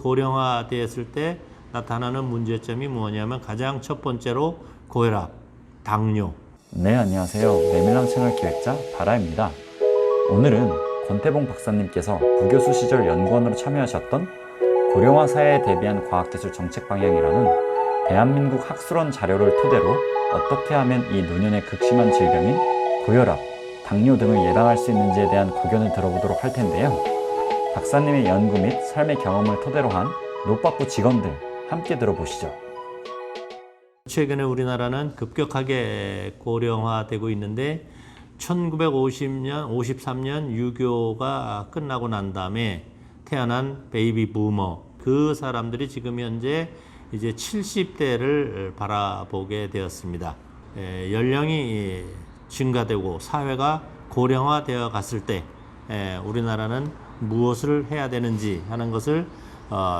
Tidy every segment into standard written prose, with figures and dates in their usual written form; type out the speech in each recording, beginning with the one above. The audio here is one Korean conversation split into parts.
고령화되었을 때 나타나는 문제점이 뭐냐면 가장 첫 번째로 고혈압, 당뇨. 네, 안녕하세요. 메밀랑 채널 기획자 바라입니다. 오늘은 권태봉 박사님께서 부교수 시절 연구원으로 참여하셨던 고령화 사회에 대비한 과학기술 정책 방향이라는 대한민국 학술원 자료를 토대로 어떻게 하면 이 노년의 극심한 질병인 고혈압, 당뇨 등을 예방할 수 있는지에 대한 고견을 들어보도록 할 텐데요. 박사님의 연구 및 삶의 경험을 토대로 한 노빠꾸 직원들 함께 들어보시죠. 최근에 우리나라는 급격하게 고령화되고 있는데 1950년, 53년 유교가 끝나고 난 다음에 태어난 베이비 부머, 그 사람들이 지금 현재 이제 70대를 바라보게 되었습니다. 연령이 증가되고 사회가 고령화되어 갔을 때 우리나라는 무엇을 해야 되는지 하는 것을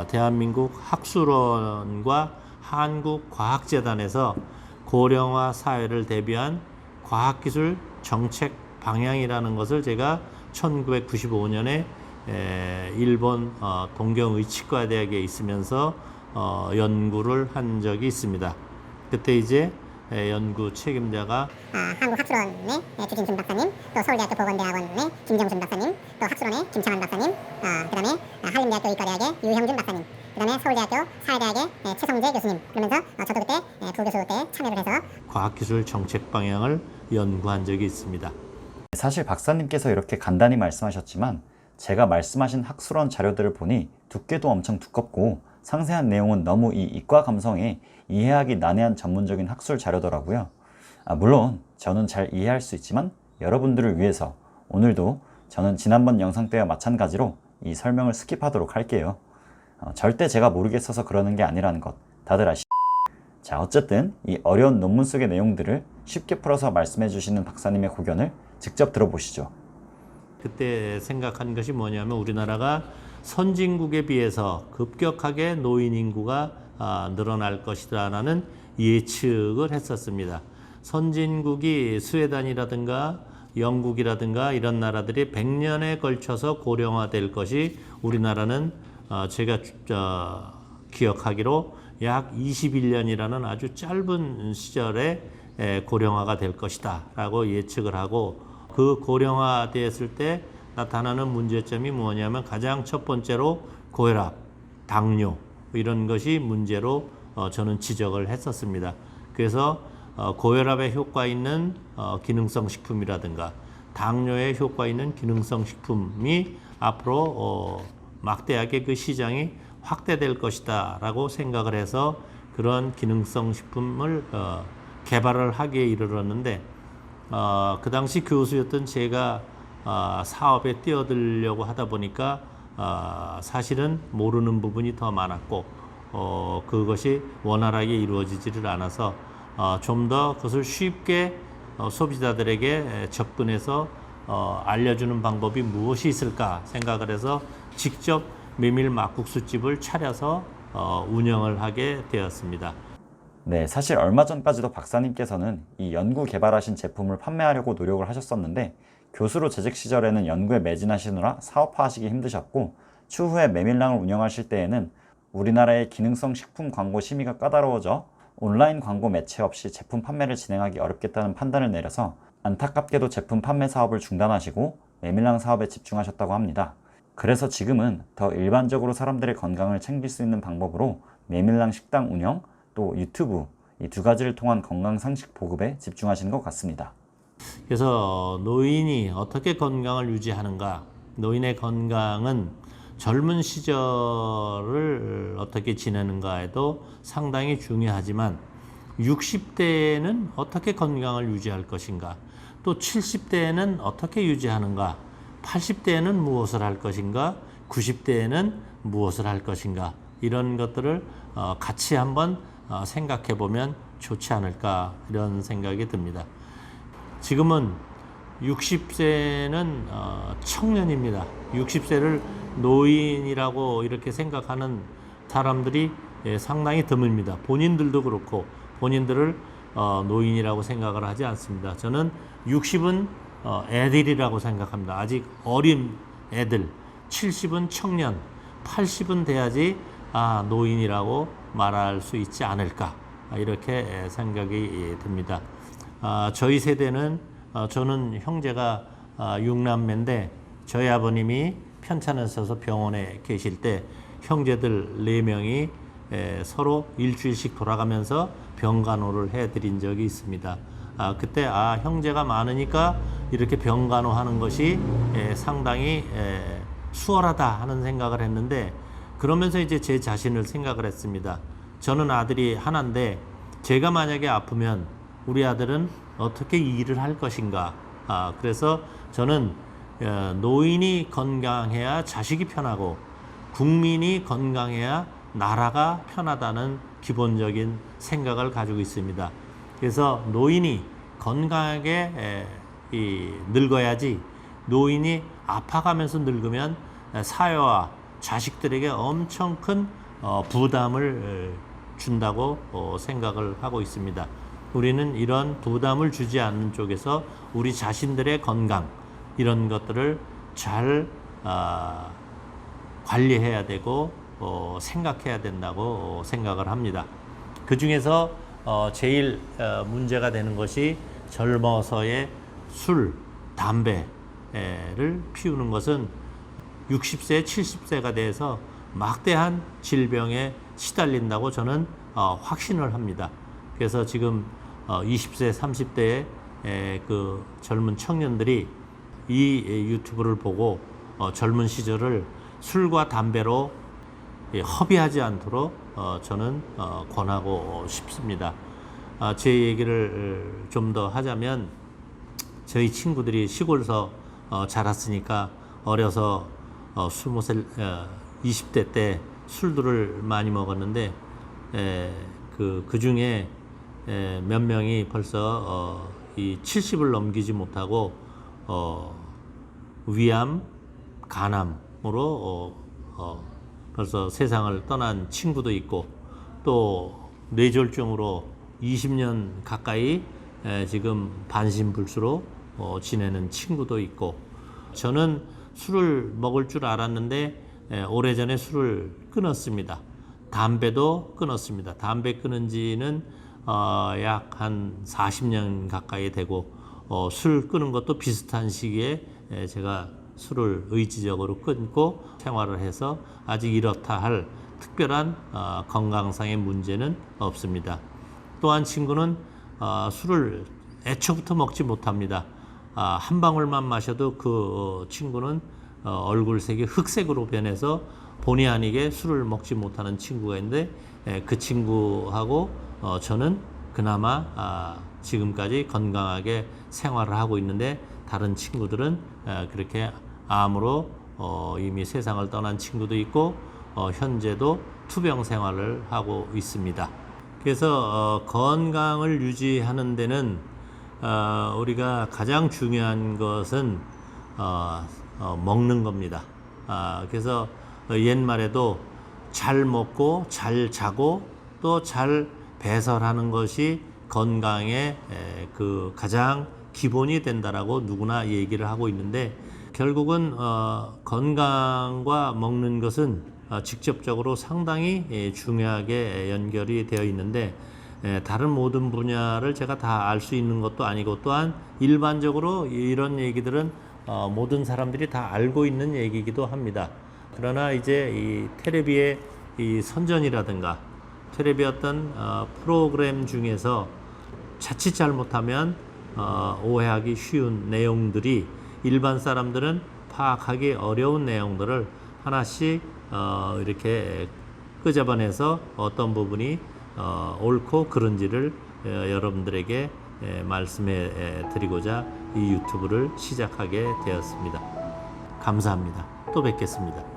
대한민국 학술원과 한국과학재단에서 고령화 사회를 대비한 과학기술 정책 방향이라는 것을 제가 1995년에 일본 동경의치과대학에 있으면서 연구를 한 적이 있습니다. 그때 이제 연구 책임자가 한국학술원의 주진순 박사님, 또 서울대학교 보건대학원의 김정순 박사님, 또 학술원의 김창환 박사님, 그다음에 한림대학교 의과대학의 유형준 박사님, 그다음에 서울대학교 사회대학의 최성재 교수님, 그러면서 저도 그때 부교수 때 참여를 해서 과학기술 정책 방향을 연구한 적이 있습니다. 사실 박사님께서 이렇게 간단히 말씀하셨지만 제가 말씀하신 학술원 자료들을 보니 두께도 엄청 두껍고 상세한 내용은 너무 이 이과 감성에 이해하기 난해한 전문적인 학술 자료더라고요. 물론 저는 잘 이해할 수 있지만 여러분들을 위해서 오늘도 저는 지난번 영상 때와 마찬가지로 이 설명을 스킵하도록 할게요. 절대 제가 모르겠어서 그러는 게 아니라는 것 다들 아시죠? 자, 어쨌든 이 어려운 논문 속의 내용들을 쉽게 풀어서 말씀해 주시는 박사님의 고견을 직접 들어보시죠. 그때 생각한 것이 뭐냐면 우리나라가 선진국에 비해서 급격하게 노인 인구가 늘어날 것이라는 예측을 했었습니다. 선진국이 스웨덴이라든가 영국이라든가 이런 나라들이 100년에 걸쳐서 고령화될 것이 우리나라는 제가 기억하기로 약 21년이라는 아주 짧은 시절에 고령화가 될 것이다 라고 예측을 하고, 그 고령화되었을 때 나타나는 문제점이 뭐냐면 가장 첫 번째로 고혈압, 당뇨 이런 것이 문제로 저는 지적을 했었습니다. 그래서 고혈압에 효과 있는 기능성 식품이라든가 당뇨에 효과 있는 기능성 식품이 앞으로 막대하게 그 시장이 확대될 것이다 라고 생각을 해서 그런 기능성 식품을 개발을 하기에 이르렀는데, 그 당시 교수였던 제가 사업에 뛰어들려고 하다 보니까 사실은 모르는 부분이 더 많았고 그것이 원활하게 이루어지지를 않아서 좀 더 그것을 쉽게 소비자들에게 접근해서 알려주는 방법이 무엇이 있을까 생각을 해서 직접 메밀 막국수집을 차려서 운영을 하게 되었습니다. 네, 사실 얼마 전까지도 박사님께서는 이 연구 개발하신 제품을 판매하려고 노력을 하셨었는데 교수로 재직 시절에는 연구에 매진하시느라 사업화하시기 힘드셨고, 추후에 메밀랑을 운영하실 때에는 우리나라의 기능성 식품 광고 심의가 까다로워져 온라인 광고 매체 없이 제품 판매를 진행하기 어렵겠다는 판단을 내려서 안타깝게도 제품 판매 사업을 중단하시고 메밀랑 사업에 집중하셨다고 합니다. 그래서 지금은 더 일반적으로 사람들의 건강을 챙길 수 있는 방법으로 메밀랑 식당 운영, 또 유튜브 이 두 가지를 통한 건강 상식 보급에 집중하시는 것 같습니다. 그래서 노인이 어떻게 건강을 유지하는가, 노인의 건강은 젊은 시절을 어떻게 지내는가에도 상당히 중요하지만 60대에는 어떻게 건강을 유지할 것인가, 또 70대에는 어떻게 유지하는가, 80대에는 무엇을 할 것인가, 90대에는 무엇을 할 것인가, 이런 것들을 같이 한번 생각해 보면 좋지 않을까 이런 생각이 듭니다. 지금은 60세는 청년입니다. 60세를 노인이라고 이렇게 생각하는 사람들이 상당히 드뭅니다. 본인들도 그렇고 본인들을 노인이라고 생각을 하지 않습니다. 저는 60은 애들이라고 생각합니다. 아직 어린 애들. 70은 청년, 80은 돼야지 노인이라고 말할 수 있지 않을까, 이렇게 생각이 듭니다. 저희 세대는 저는 형제가 6남매인데 저희 아버님이 편찮으셔서 병원에 계실 때 형제들 4명이 서로 일주일씩 돌아가면서 병간호를 해드린 적이 있습니다. 그때 형제가 많으니까 이렇게 병간호하는 것이 상당히 수월하다 하는 생각을 했는데, 그러면서 이제 제 자신을 생각을 했습니다. 저는 아들이 하나인데 제가 만약에 아프면 우리 아들은 어떻게 일을 할 것인가. 그래서 저는 노인이 건강해야 자식이 편하고 국민이 건강해야 나라가 편하다는 기본적인 생각을 가지고 있습니다. 그래서 노인이 건강하게 늙어야지, 노인이 아파가면서 늙으면 사회와 자식들에게 엄청 큰 부담을 준다고 생각을 하고 있습니다. 우리는 이런 부담을 주지 않는 쪽에서 우리 자신들의 건강, 이런 것들을 잘 관리해야 되고 생각해야 된다고 생각을 합니다. 그 중에서 제일 문제가 되는 것이 젊어서의 술, 담배를 피우는 것은 60세, 70세가 돼서 막대한 질병에 시달린다고 저는 확신을 합니다. 그래서 지금 20세, 30대의 그 젊은 청년들이 이 유튜브를 보고 젊은 시절을 술과 담배로 허비하지 않도록 저는 권하고 싶습니다. 제 얘기를 좀 더 하자면, 저희 친구들이 시골에서 자랐으니까 어려서 20대 때 술들을 많이 먹었는데 그 중에 몇 명이 벌써 이 70을 넘기지 못하고 위암, 간암으로 벌써 세상을 떠난 친구도 있고, 또 뇌졸중으로 20년 가까이 지금 반신불수로 지내는 친구도 있고, 저는 술을 먹을 줄 알았는데 오래전에 술을 끊었습니다. 담배도 끊었습니다. 담배 끊은 지는 약 한 40년 가까이 되고, 술 끊은 것도 비슷한 시기에 제가 술을 의지적으로 끊고 생활을 해서 아직 이렇다 할 특별한 건강상의 문제는 없습니다. 또한 친구는 술을 애초부터 먹지 못합니다. 한 방울만 마셔도 그 친구는 얼굴색이 흑색으로 변해서 본의 아니게 술을 먹지 못하는 친구가 있는데, 그 친구하고 저는 그나마 지금까지 건강하게 생활을 하고 있는데, 다른 친구들은 그렇게 암으로 이미 세상을 떠난 친구도 있고 현재도 투병 생활을 하고 있습니다. 그래서 건강을 유지하는 데는 우리가 가장 중요한 것은 먹는 겁니다. 그래서 옛말에도 잘 먹고 잘 자고 또 잘 배설하는 것이 건강의 그 가장 기본이 된다라고 누구나 얘기를 하고 있는데, 결국은 건강과 먹는 것은 직접적으로 상당히 중요하게 연결이 되어 있는데, 다른 모든 분야를 제가 다 알 수 있는 것도 아니고, 또한 일반적으로 이런 얘기들은 모든 사람들이 다 알고 있는 얘기이기도 합니다. 그러나 이제 이 텔레비의 이 선전이라든가 텔레비 어떤 프로그램 중에서 자칫 잘못하면 오해하기 쉬운 내용들이 일반 사람들은 파악하기 어려운 내용들을 하나씩 이렇게 끄집어내서 어떤 부분이 옳고 그른지를 여러분들에게 말씀해 드리고자 이 유튜브를 시작하게 되었습니다. 감사합니다. 또 뵙겠습니다.